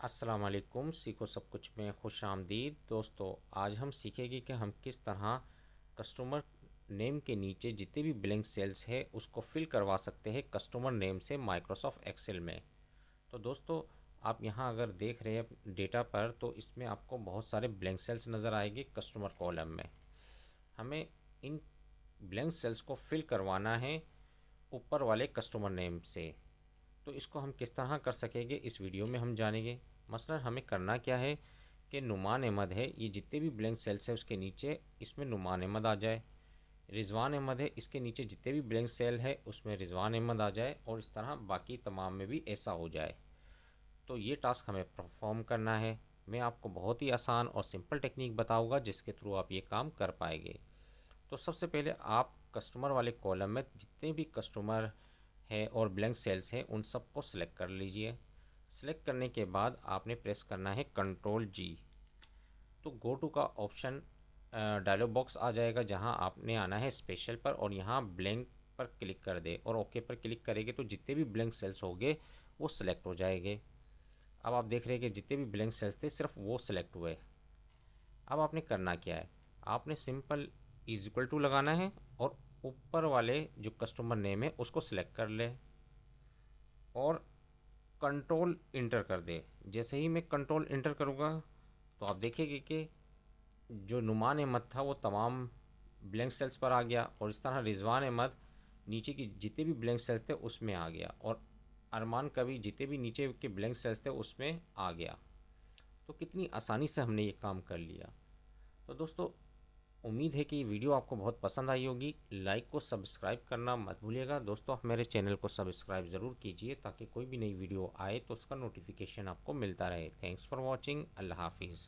अस्सलाम वालेकुम। सीखो सब कुछ में खुश आमदीद। दोस्तों, आज हम सीखेंगे कि हम किस तरह कस्टमर नेम के नीचे जितने भी ब्लैंक सेल्स है उसको फिल करवा सकते हैं कस्टमर नेम से माइक्रोसॉफ्ट एक्सेल में। तो दोस्तों, आप यहाँ अगर देख रहे हैं डेटा पर, तो इसमें आपको बहुत सारे ब्लैंक सेल्स नज़र आएंगे कस्टमर कॉलम में। हमें इन ब्लैंक सेल्स को फिल करवाना है ऊपर वाले कस्टमर नेम से। तो इसको हम किस तरह कर सकेंगे इस वीडियो में हम जानेंगे। मसलन हमें करना क्या है कि नुमान अहमद है, ये जितने भी ब्लैंक सेल्स है उसके नीचे इसमें नुमान अहमद आ जाए। रिजवान अहमद है, इसके नीचे जितने भी ब्लैंक सेल है उसमें रिजवान अहमद आ जाए, और इस तरह बाकी तमाम में भी ऐसा हो जाए। तो ये टास्क हमें परफॉर्म करना है। मैं आपको बहुत ही आसान और सिंपल टेक्निक बताऊंगा जिसके थ्रू आप ये काम कर पाएंगे। तो सबसे पहले आप कस्टमर वाले कॉलम में जितने भी कस्टमर है और ब्लैंक सेल्स हैं उन सबको सिलेक्ट कर लीजिए। सिलेक्ट करने के बाद आपने प्रेस करना है कंट्रोल जी। तो गो टू का ऑप्शन डायलॉग बॉक्स आ जाएगा, जहां आपने आना है स्पेशल पर और यहां ब्लैंक पर क्लिक कर दे, और ओके पर क्लिक करेंगे तो जितने भी ब्लैंक सेल्स होंगे वो सिलेक्ट हो जाएंगे। अब आप देख रहे हैं कि जितने भी ब्लैंक सेल्स थे सिर्फ वो सिलेक्ट हुए। अब आपने करना क्या है, आपने सिंपल इज इक्वल टू लगाना है और ऊपर वाले जो कस्टमर नेम है उसको सिलेक्ट कर ले और कंट्रोल इंटर कर दे। जैसे ही मैं कंट्रोल इंटर करूँगा तो आप देखेंगे कि जो नुमान अहमद था वो तमाम ब्लैंक सेल्स पर आ गया, और इस तरह रिजवान अहमद नीचे की जितने भी ब्लैंक सेल्स थे उसमें आ गया, और अरमान कभी जितने भी नीचे के ब्लैंक सेल्स थे उसमें आ गया। तो कितनी आसानी से हमने ये काम कर लिया। तो दोस्तों, उम्मीद है कि ये वीडियो आपको बहुत पसंद आई होगी। लाइक को सब्सक्राइब करना मत भूलिएगा। दोस्तों, आप मेरे चैनल को सब्सक्राइब ज़रूर कीजिए ताकि कोई भी नई वीडियो आए तो उसका नोटिफिकेशन आपको मिलता रहे। Thanks for watching. अल्लाह हाफिज़।